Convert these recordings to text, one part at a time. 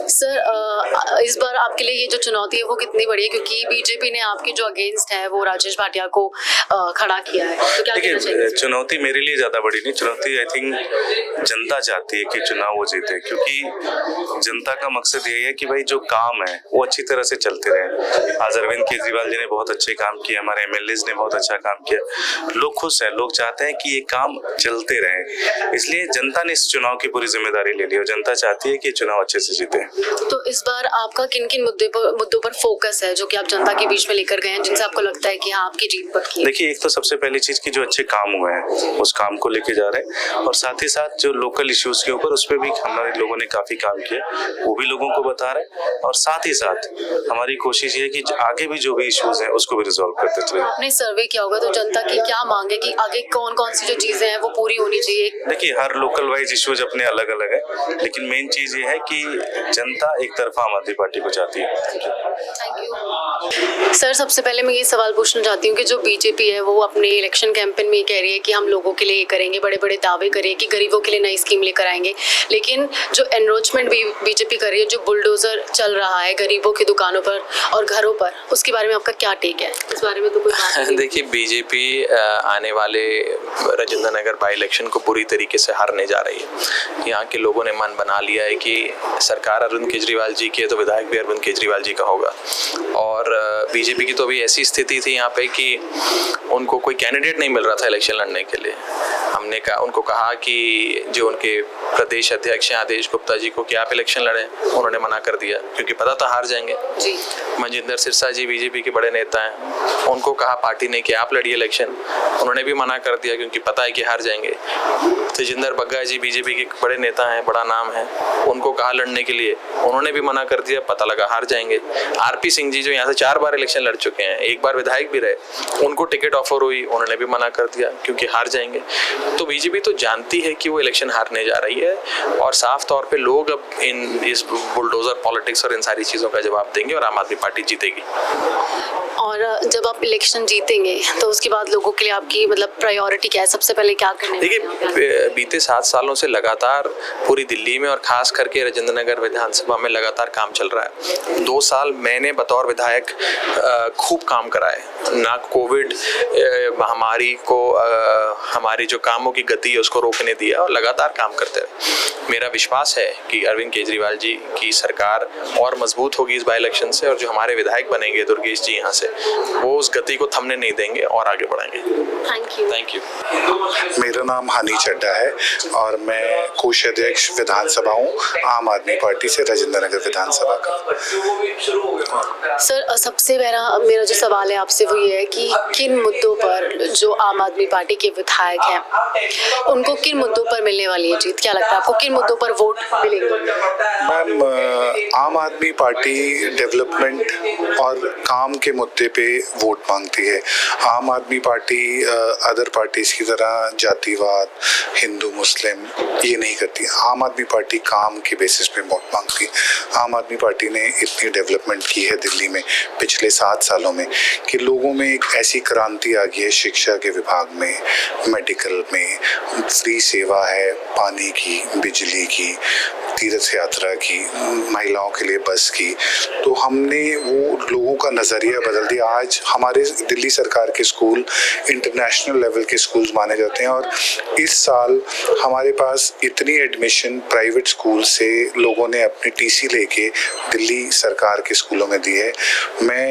Sir, इस बार आपके लिए ये जो चुनौती है वो कितनी बड़ी है, क्योंकि बीजेपी ने आपके जो अगेंस्ट है वो राजेश भाटिया को खड़ा किया है, तो क्या कहना चाहिए? देखिए, चुनौती मेरे लिए ज्यादा बड़ी नहीं, चुनौती आई थिंक जनता चाहती है कि चुनाव वो जीते, क्योंकि जनता का मकसद यही है कि भाई जो काम है वो अच्छी तरह से चलते रहे। आज अरविंद केजरीवाल जी ने बहुत अच्छे काम किए, हमारे एमएलएज ने बहुत अच्छा काम किया, लोग खुश हैं, लोग चाहते हैं कि ये काम चलते रहे, इसलिए जनता ने इस चुनाव की पूरी जिम्मेदारी ले ली और जनता चाहती है कि चुनाव अच्छे से जीते। तो इस बार आपका किन किन मुद्दों पर फोकस है जो कि आप जनता के बीच में लेकर गए हैं, जिनसे आपको लगता है कि हाँ आपकी जीत पक्की है? देखिए, एक तो सबसे पहली चीज की जो अच्छे काम हुए हैं उस काम को लेके जा रहे हैं, और साथ ही साथ जो लोकल इश्यूज के ऊपर उस पर भी हमारे लोगों ने काफी काम किया, वो भी लोगों को बता रहे हैं, और साथ ही साथ हमारी कोशिश ये है कि आगे भी जो भी इश्यूज हैं उसको भी रिजॉल्व करते चले। आपने सर्वे किया होगा, तो जनता की क्या मांग है कि आगे कौन कौन सी जो चीजें हैं वो पूरी होनी चाहिए? देखिए, हर लोकल वाइज इश्यूज अपने अलग अलग है, लेकिन मेन चीज ये है कि जनता एक तरफा आम आदमी पार्टी को चाहती है। Thank you. सर, सबसे पहले मैं ये सवाल पूछना चाहती हूँ कि जो बीजेपी है वो अपने इलेक्शन कैंपेन में ये कह रही है कि हम लोगों के लिए ये करेंगे, बड़े बड़े दावे करें कि गरीबों के लिए नई स्कीम लेकर आएंगे, लेकिन जो एनरोचमेंट बीजेपी कर रही है, जो बुलडोजर चल रहा है गरीबों की दुकानों पर और घरों पर, उसके बारे में आपका क्या टेक है? इस बारे में तो कोई बात नहीं। देखिए, बीजेपी आने वाले राजेंद्र नगर बाई इलेक्शन को पूरी तरीके से हारने जा रही है। यहाँ के लोगों ने मन बना लिया है कि सरकार अरविंद केजरीवाल जी की है तो विधायक भी अरविंद केजरीवाल जी का होगा, और बीजेपी की तो अभी ऐसी स्थिति थी यहाँ पे कि उनको कोई कैंडिडेट नहीं मिल रहा था इलेक्शन लड़ने के लिए। हमने उनको कहा कि जो उनके प्रदेश अध्यक्ष हैं आदेश गुप्ता जी को कि आप इलेक्शन लड़ें, उन्होंने मना कर दिया क्योंकि पता था हार जाएंगे। जी। मनजिंदर सिरसा जी बीजेपी के बड़े नेता हैं, उनको कहा पार्टी ने कि आप लड़िए इलेक्शन, उन्होंने भी मना कर दिया क्योंकि पता है कि हार जाएंगे। तेजिंदर बग्गा जी बीजेपी के बड़े नेता हैं, बड़ा नाम है, उनको कहा लड़ने के लिए, उन्होंने भी मना कर दिया, पता लगा हार जाएंगे। आरपी सिंह जी जो यहाँ से 4 बार इलेक्शन लड़ चुके हैं, 1 बार विधायक भी रहे, उनको टिकट ऑफर हुई, उन्होंने भी मना कर दिया क्योंकि हार जाएंगे। तो बीजेपी तो जानती है कि वो इलेक्शन हारने जा रही है, और साफ तौर पे लोग अब इस बुलडोजर पॉलिटिक्स और इन सारी चीज़ों का जवाब देंगे और आम आदमी पार्टी जीतेगी। और जब आप इलेक्शन जीतेंगे तो उसके बाद लोगों के लिए आपकी मतलब प्रायोरिटी क्या है? सबसे पहले क्या करने? देखिए, बीते 7 सालों से लगातार पूरी दिल्ली में और खास करके राजेंद्र नगर विधानसभा में लगातार काम चल रहा है। 2 साल मैंने बतौर विधायक खूब काम करा है, ना कोविड महामारी को हमारी जो कामों की गति है उसको रोकने दिया, और लगातार काम करते रहे। मेरा विश्वास है कि अरविंद केजरीवाल जी की सरकार और मजबूत होगी इस बाई इलेक्शन से, और जो हमारे विधायक बनेंगे दुर्गेश जी यहाँ से, वो उस गति को थमने नहीं देंगे और आगे बढ़ाएंगे। Thank you. मेरा नाम हनी चड्डा है और मैं कोषाध्यक्ष विधानसभा हूँ आम आदमी पार्टी से राजेंद्र नगर विधानसभा का। सर, सबसे पहला मेरा जो सवाल है आपसे वो ये है कि किन मुद्दों पर जो आम आदमी पार्टी के विधायक हैं उनको किन मुद्दों पर मिलने वाली है जीत? क्या लगता है आपको, किन मुद्दों पर वोट मिलेंगे? मैम, आम आदमी पार्टी डेवलपमेंट और काम के मुद्दे पे वोट मांगती है। आम आदमी पार्टी अदर पार्टीज की तरह जातिवाद, हिंदू मुस्लिम ये नहीं करती। आम आदमी पार्टी काम के बेसिस पे वोट मांगती है। आम आदमी पार्टी ने इतनी डेवलपमेंट की है दिल्ली में पिछले 7 सालों में कि लोगों में एक ऐसी क्रांति आ गई है। शिक्षा के विभाग में, मेडिकल में फ्री सेवा है, पानी की, बिजली की, तीर्थ यात्रा की, महिलाओं के लिए बस की। तो हमने वो लोगों का नज़रिया बदल दिया। आज हमारे दिल्ली सरकार के स्कूल इंटरनेशनल लेवल के स्कूल्स माने जाते हैं, और इस साल हमारे पास इतनी एडमिशन प्राइवेट स्कूल से लोगों ने अपनी टीसी लेके दिल्ली सरकार के स्कूलों में दी है। मैं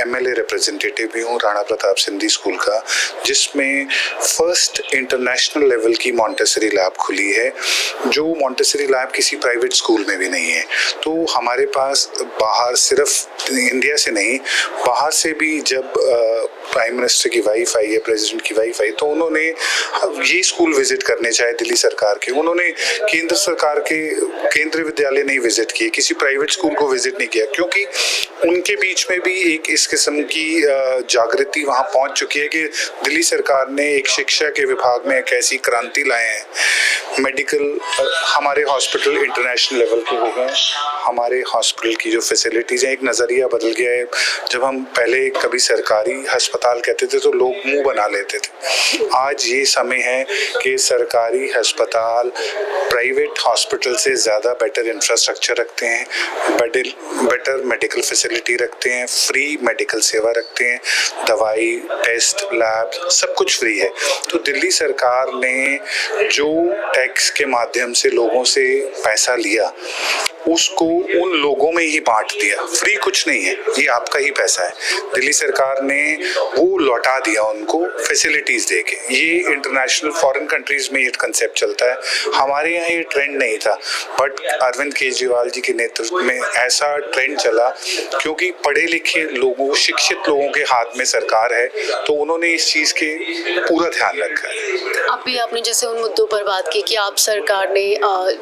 एमएलए रिप्रेजेंटेटिव भी हूँ राणा प्रताप सिंधी स्कूल का, जिसमें फर्स्ट इंटरनेशनल लेवल की मॉन्टेसरी लैब खुली है, जो मॉन्टेसरी लैब किसी प्राइवेट स्कूल में भी नहीं है। तो हमारे पास बाहर, सिर्फ इंडिया से नहीं, बाहर से भी जब प्राइम मिनिस्टर की वाइफ आई है, प्रेसिडेंट की वाइफ आई, तो उन्होंने ये स्कूल विजिट करने चाहे दिल्ली सरकार के। उन्होंने केंद्र सरकार के केंद्रीय विद्यालय नहीं विजिट किए, किसी प्राइवेट स्कूल को विजिट नहीं किया, क्योंकि उनके बीच में भी एक इस किस्म की जागृति वहाँ पहुँच चुकी है कि दिल्ली सरकार ने एक शिक्षा के विभाग में एक ऐसी क्रांति लाए हैं। मेडिकल, हमारे हॉस्पिटल इंटरनेशनल लेवल के हो गए, हमारे हॉस्पिटल की जो फैसिलिटीज़ हैं, एक नज़रिया बदल गया है। जब हम पहले कभी सरकारी अस्पताल कहते थे तो लोग मुंह बना लेते थे। आज ये समय है कि सरकारी अस्पताल प्राइवेट हॉस्पिटल से ज़्यादा बेटर इंफ्रास्ट्रक्चर रखते हैं, बेटर मेडिकल फैसिलिटी रखते हैं, फ्री मेडिकल सेवा रखते हैं, दवाई, टेस्ट, लैब सब कुछ फ्री है। तो दिल्ली सरकार ने जो टैक्स के माध्यम से लोगों से पैसा लिया उसको उन लोगों में ही बांट दिया। फ्री कुछ नहीं है, ये आपका ही पैसा है। दिल्ली सरकार ने वो लौटा दिया उनको फैसिलिटीज़ देके। ये इंटरनेशनल फॉरेन कंट्रीज़ में ये कंसेप्ट चलता है, हमारे यहाँ ये ट्रेंड नहीं था। बट अरविंद केजरीवाल जी के नेतृत्व में ऐसा ट्रेंड चला क्योंकि पढ़े लिखे लोगों, शिक्षित लोगों के हाथ में सरकार है, तो उन्होंने इस चीज़ के पूरा ध्यान रखा है। अभी आपने जैसे उन मुद्दों पर बात की कि आप सरकार ने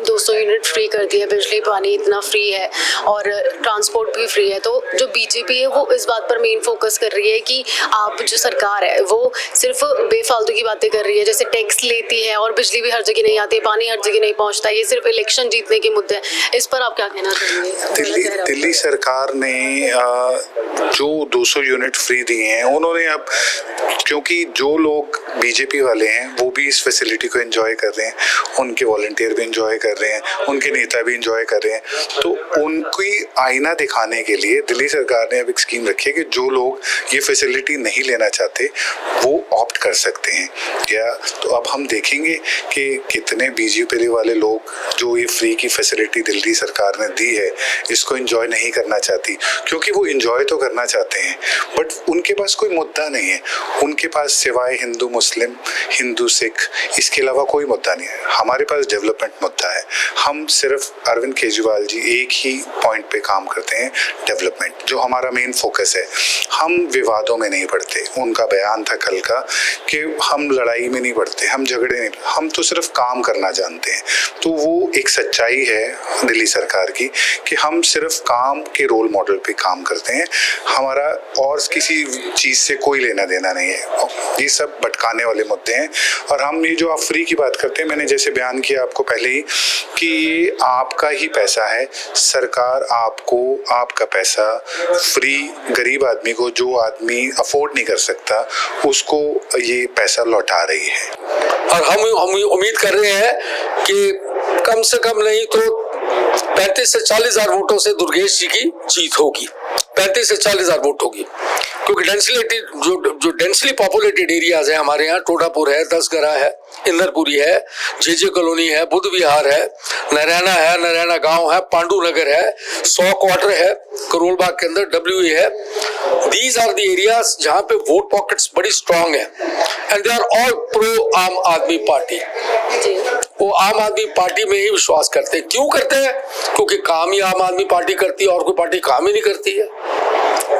200 यूनिट फ्री कर दिया, बिजली पानी इतना फ्री है और ट्रांसपोर्ट भी फ्री है, तो जो बीजेपी है वो इस बात पर मेन फोकस कर रही है कि आप जो सरकार है वो सिर्फ बेफालतू की बातें कर रही है, जैसे टैक्स लेती है और बिजली भी हर जगह नहीं आती, पानी हर जगह नहीं पहुंचता, ये सिर्फ इलेक्शन जीतने के मुद्दे हैं। इस पर आप क्या कहना चाहेंगे? दिल्ली सरकार ने जो 200 यूनिट फ्री दिए हैं, उन्होंने अब क्योंकि जो लोग बीजेपी वाले हैं वो भी इस फैसिलिटी को एंजॉय कर रहे हैं, उनके वॉलंटियर भी एंजॉय कर रहे हैं, उनके नेता भी एंजॉय कर रहे हैं, तो उनकी आईना दिखाने के लिए दिल्ली सरकार ने अब एक स्कीम रखी है कि जो लोग ये फैसिलिटी नहीं लेना चाहते वो ऑप्ट कर सकते हैं। या तो अब हम देखेंगे कि कितने बीजेपी वाले लोग जो ये फ्री की फैसिलिटी दिल्ली सरकार ने दी है इसको एंजॉय नहीं करना चाहती, क्योंकि वो एंजॉय तो करना चाहते हैं बट उनके पास कोई मुद्दा नहीं है। उनके पास सिवाय हिंदू मुस्लिम, हिंदू सिख, इसके अलावा कोई मुद्दा नहीं है। हमारे पास डेवलपमेंट मुद्दा है। हम सिर्फ अरविंद केजरीवाल जी एक ही पॉइंट पे काम करते हैं, डेवलपमेंट, जो हमारा मेन फोकस है। हम विवादों में नहीं पड़ते। उनका बयान था कल का कि हम लड़ाई में नहीं पड़ते, हम झगड़े नहीं, हम तो सिर्फ काम करना जानते हैं। तो वो एक सच्चाई है दिल्ली सरकार की कि हम सिर्फ काम के रोल मॉडल पे काम करते हैं, हमारा और किसी चीज़ से कोई लेना देना नहीं है। ये सब भटकाने वाले मुद्दे हैं। और हम ये जो आप फ्री की बात करते हैं, मैंने जैसे बयान किया आपको पहले ही कि ये आपका ही पैसा है। सरकार आपको आपका पैसा फ्री, गरीब आदमी को, जो आदमी अफोर्ड नहीं कर सकता, उसको ये पैसा लौटा रही है। और हम उम्मीद कर रहे हैं कि कम से कम नहीं तो 35 से 40 हजार वोटों से दुर्गेश जी की जीत होगी। 35 से 40 हजार वोट होगी, क्योंकि जो डेंसली पॉपुलेटेड एरियाज है हमारे यहाँ, टोडापुर है, दसगरा है, इंदरपुरी है, जेजे कॉलोनी है, बुद्ध विहार है, नारायणा गांव है, पांडु नगर है, 100 क्वार्टर है, करोल बाग के अंदर WA है। दीज आर द एरियाज जहाँ पे वोट पॉकेट्स बड़ी स्ट्रांग है and they are all pro Aam Aadmi party. वो आम आदमी पार्टी में ही विश्वास करते हैं। क्यों करते हैं? क्योंकि काम ही आम आदमी पार्टी करती है और कोई पार्टी काम ही नहीं करती है।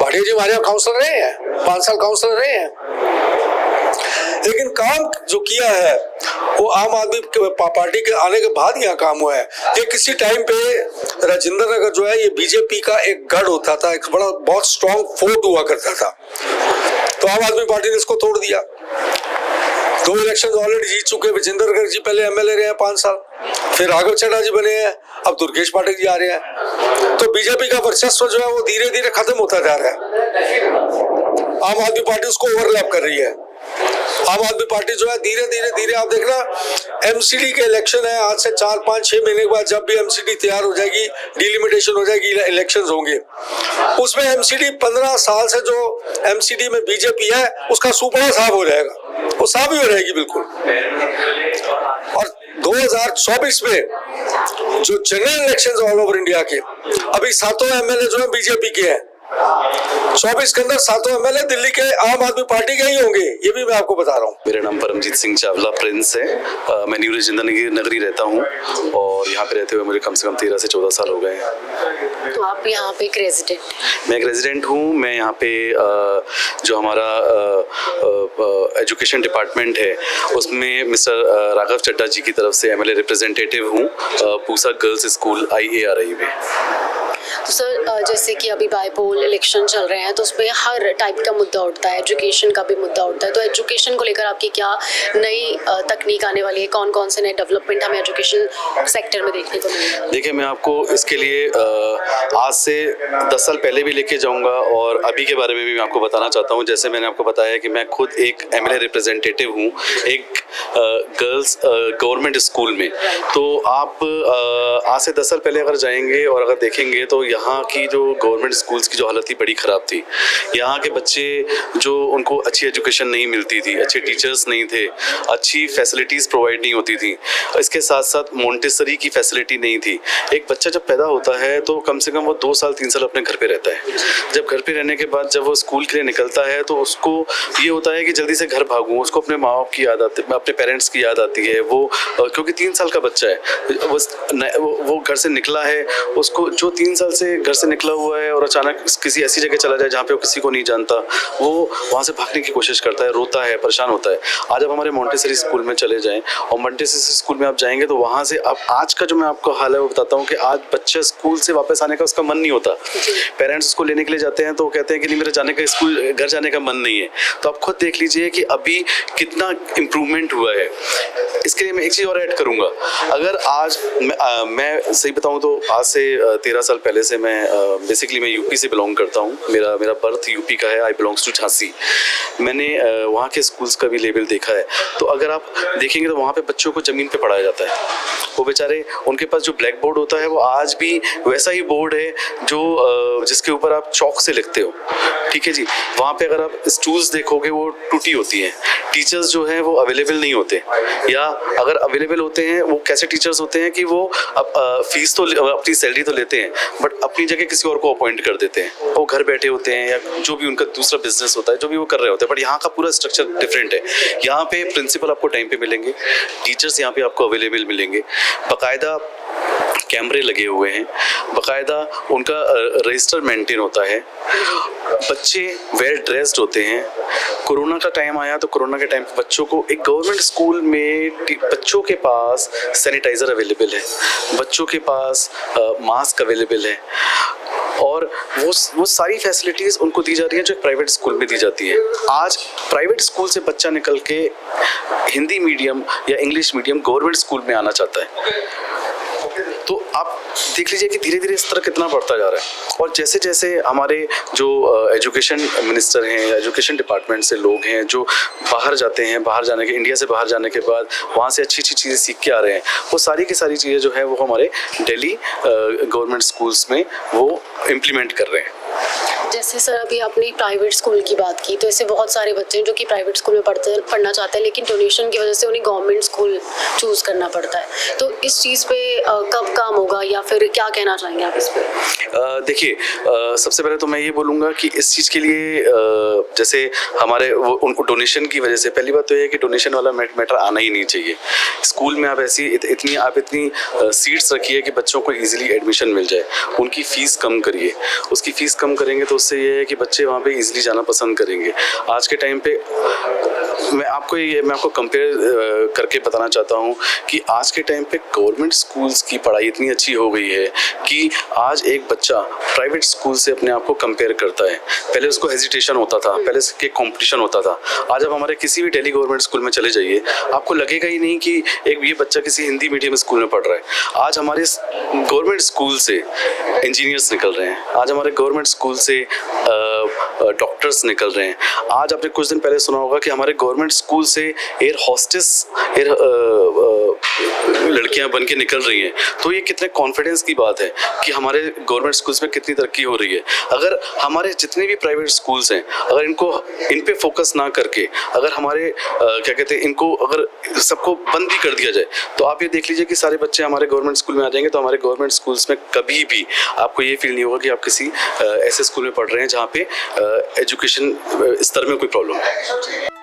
भाटिया जी हमारे यहाँ काउंसलर रहे हैं, 5 साल काउंसलर रहे हैं, लेकिन काम जो किया है वो आम आदमी पार्टी के आने के बाद यहाँ काम हुआ है। ये किसी टाइम पे राजेंद्र नगर जो है ये बीजेपी का एक गढ़ होता था, एक बड़ा बहुत स्ट्रॉन्ग फोर्ट हुआ करता था, तो आम आदमी पार्टी ने इसको तोड़ दिया। 2 इलेक्शन ऑलरेडी जीत चुके। विजेंद्र गर्ग जी पहले MLA रहे हैं 5 साल, फिर राघव चड्ढा जी बने हैं, अब दुर्गेश पाठक जी आ रहे हैं। तो बीजेपी का वर्चस्व जो है वो धीरे धीरे खत्म होता जा रहा है। आम आदमी पार्टी उसको ओवरलैप कर रही है। आम आदमी पार्टी जो है धीरे धीरे आप देखना, MCD के इलेक्शन है आज से 4, 5, 6 महीने के बाद, जब भी MCD तैयार हो जाएगी, डिलिमिटेशन हो जाएगी, इलेक्शंस होंगे, उसमें MCD 15 साल से जो MCD में बीजेपी है उसका सुपड़ा साफ हो जाएगा, वो साफ ही हो जाएगी बिल्कुल। और 2024 में जो general elections all over India के, अभी 7 MLA जो है बीजेपी के हैं, 24 के अंदर 7 MLA दिल्ली के आम आदमी पार्टी के ही होंगे, ये भी मैं आपको बता रहा हूँ। मेरा नाम परमजीत सिंह चावला प्रिंस है। मैं न्यू राजेंद्र नगरी रहता हूँ और यहाँ पे रहते हुए मुझे कम से कम 13 से 14 साल हो गए हैं। तो आप यहाँ पे एक रेजिडेंट? मैं एक रेजिडेंट हूँ। मैं यहाँ पे जो हमारा एजुकेशन डिपार्टमेंट है उसमें मिस्टर राघव चड्ढा जी की तरफ से MLA रिप्रेजेंटेटिव हूँ, पूसा गर्ल्स स्कूल IARI में। तो सर, जैसे कि अभी बाईपोल इलेक्शन चल रहे हैं तो उस पर हर टाइप का मुद्दा उठता है, एजुकेशन का भी मुद्दा उठता है। तो एजुकेशन को लेकर आपकी क्या नई तकनीक आने वाली है, कौन कौन से नए डेवलपमेंट हमें एजुकेशन सेक्टर में देखने को मिलेगा? देखिए, मैं आपको इसके लिए आज से 10 साल पहले भी लेके जाऊंगा और अभी के बारे में भी मैं आपको बताना चाहता हूं। जैसे मैंने आपको बताया कि मैं खुद एक MLA रिप्रेजेंटेटिव हूं एक गर्ल्स गवर्नमेंट स्कूल में। तो आप आज से 10 साल पहले अगर जाएंगे और अगर देखेंगे तो यहाँ की जो गवर्नमेंट स्कूल्स की जो हालत थी बड़ी ख़राब थी। यहाँ के बच्चे जो उनको अच्छी एजुकेशन नहीं मिलती थी, अच्छे टीचर्स नहीं थे, अच्छी फैसिलिटीज़ प्रोवाइड नहीं होती थी, इसके साथ साथ मोंटेसरी की फैसिलिटी नहीं थी। एक बच्चा जब पैदा होता है तो कम से कम वो 2 साल 3 साल अपने घर पे रहता है। जब घर पे रहने के बाद जब वो स्कूल के लिए निकलता है तो उसको ये होता है कि जल्दी से घर भागूं, उसको अपने माँ बाप की याद आती है, अपने पेरेंट्स की याद आती है। वो क्योंकि 3 साल का बच्चा है, वो घर से निकला है, उसको जो 3 साल से घर से निकला हुआ है और अचानक किसी ऐसी जगह चला जाए जहाँ पे वो किसी को नहीं जानता, वो वहाँ से भागने की कोशिश करता है, रोता है, परेशान होता है। आज आप हमारे मोंटेसरी स्कूल में चले जाएं और मोंटेसरी स्कूल में आप जाएंगे तो वहाँ से आप आज का जो मैं आपको हाल है वो बताता हूँ कि आज बच्चा स्कूल से वापस आने का उसका मन नहीं होता। पेरेंट्स उसको लेने के लिए जाते हैं तो वो कहते हैं कि नहीं, मेरा जाने का स्कूल घर जाने का मन नहीं है। तो आप खुद देख लीजिए कि अभी कितना इम्प्रूवमेंट हुआ है। इसके लिए मैं एक चीज़ और ऐड करूँगा, अगर आज मैं सही बताऊँ तो आज से 13 साल पहले से मैं बेसिकली मैं यूपी से बिलोंग करता हूँ। मेरा बर्थ यूपी का है। आई बिलोंग्स टू झांसी। मैंने वहाँ के स्कूल्स का भी लेवल देखा है। तो अगर आप देखेंगे तो वहाँ पे बच्चों को ज़मीन पे पढ़ाया जाता है। वो बेचारे, उनके पास जो ब्लैक बोर्ड होता है वो आज भी वैसा ही बोर्ड है जो जिसके ऊपर आप चौक से लिखते हो। ठीक है जी। वहाँ पे अगर आप स्टूल्स देखोगे वो टूटी होती हैं। टीचर्स जो हैं वो अवेलेबल नहीं होते, या अगर अवेलेबल होते हैं वो कैसे टीचर्स होते हैं कि वो फीस तो अपनी सैलरी तो लेते हैं बट अपनी जगह किसी और को अपॉइंट कर देते हैं। वो घर बैठे होते हैं या जो भी उनका दूसरा बिजनेस होता है, जो भी वो कर रहे होते हैं। बट यहाँ का पूरा स्ट्रक्चर डिफरेंट है। यहाँ पे प्रिंसिपल आपको टाइम पे मिलेंगे, टीचर्स यहाँ पे आपको अवेलेबल मिलेंगे, बाकायदा कैमरे लगे हुए हैं, बाकायदा उनका रजिस्टर मेंटेन होता है, बच्चे वेल ड्रेस्ड होते हैं। कोरोना का टाइम आया तो कोरोना के टाइम पे बच्चों को एक गवर्नमेंट स्कूल में बच्चों के पास सैनिटाइज़र अवेलेबल है, बच्चों के पास मास्क अवेलेबल है और वो सारी फैसिलिटीज़ उनको दी जा रही हैं जो एक प्राइवेट स्कूल में दी जाती है। आज प्राइवेट स्कूल से बच्चा निकल के हिंदी मीडियम या इंग्लिश मीडियम गवर्नमेंट स्कूल में आना चाहता है। तो आप देख लीजिए कि धीरे धीरे स्तर कितना बढ़ता जा रहा है। और जैसे जैसे हमारे जो एजुकेशन मिनिस्टर हैं, एजुकेशन डिपार्टमेंट से लोग हैं जो बाहर जाते हैं, बाहर जाने के इंडिया से बाहर जाने के बाद वहाँ से अच्छी अच्छी चीज़ें सीख के आ रहे हैं, वो सारी की सारी चीज़ें जो है वो हमारे दिल्ली गवर्नमेंट स्कूल्स में वो इम्प्लीमेंट कर रहे हैं। जैसे सर अभी आपने प्राइवेट स्कूल की बात की, तो ऐसे बहुत सारे बच्चे हैं जो कि प्राइवेट स्कूल में पढ़ना चाहते हैं लेकिन डोनेशन की वजह से उन्हें गवर्नमेंट स्कूल चूज़ करना पड़ता है। तो इस चीज़ पे कब काम होगा या फिर क्या कहना चाहेंगे आप इस पर? देखिए, सबसे पहले तो मैं ये बोलूँगा कि इस चीज़ के लिए जैसे हमारे उनको डोनेशन की वजह से पहली बात तो ये है कि डोनेशन वाला मैटर आना ही नहीं चाहिए। स्कूल में आप ऐसी इतनी सीट्स रखिए कि बच्चों को ईजिली एडमिशन मिल जाए, उनकी फ़ीस कम करिए। उसकी फ़ीस कम करेंगे तो उससे ये है कि बच्चे वहाँ पे इजीली जाना पसंद करेंगे। आज के टाइम पे मैं आपको कंपेयर करके बताना चाहता हूँ कि आज के टाइम पे गवर्नमेंट स्कूल्स की पढ़ाई इतनी अच्छी हो गई है कि आज एक बच्चा प्राइवेट स्कूल से अपने आप को कंपेयर करता है। पहले उसको हेजिटेशन होता था, पहले उसके कंपटीशन होता था। आज आप हमारे किसी भी दिल्ली गवर्नमेंट स्कूल में चले जाइए, आपको लगेगा ही नहीं कि एक ये बच्चा किसी हिंदी मीडियम स्कूल में पढ़ रहा है। आज हमारे गवर्नमेंट स्कूल से इंजीनियर्स निकल रहे हैं, आज हमारे गवर्नमेंट स्कूल से डॉक्टर्स निकल रहे हैं। आज आपने कुछ दिन पहले सुना होगा कि हमारे गवर्नमेंट स्कूल से एयर होस्टेस लड़कियां बन के निकल रही हैं। तो ये कितने कॉन्फिडेंस की बात है कि हमारे गवर्नमेंट स्कूल्स में कितनी तरक्की हो रही है। अगर हमारे जितने भी प्राइवेट स्कूल्स हैं, अगर इन पे फोकस ना करके अगर हमारे क्या कहते हैं इनको अगर सबको बंद भी कर दिया जाए तो आप ये देख लीजिए कि सारे बच्चे हमारे गवर्नमेंट स्कूल में आ जाएंगे। तो हमारे गवर्नमेंट स्कूल्स में कभी भी आपको ये फील नहीं होगा कि आप किसी ऐसे स्कूल में पढ़ रहे हैं जहाँ पे एजुकेशन स्तर में कोई प्रॉब्लम है।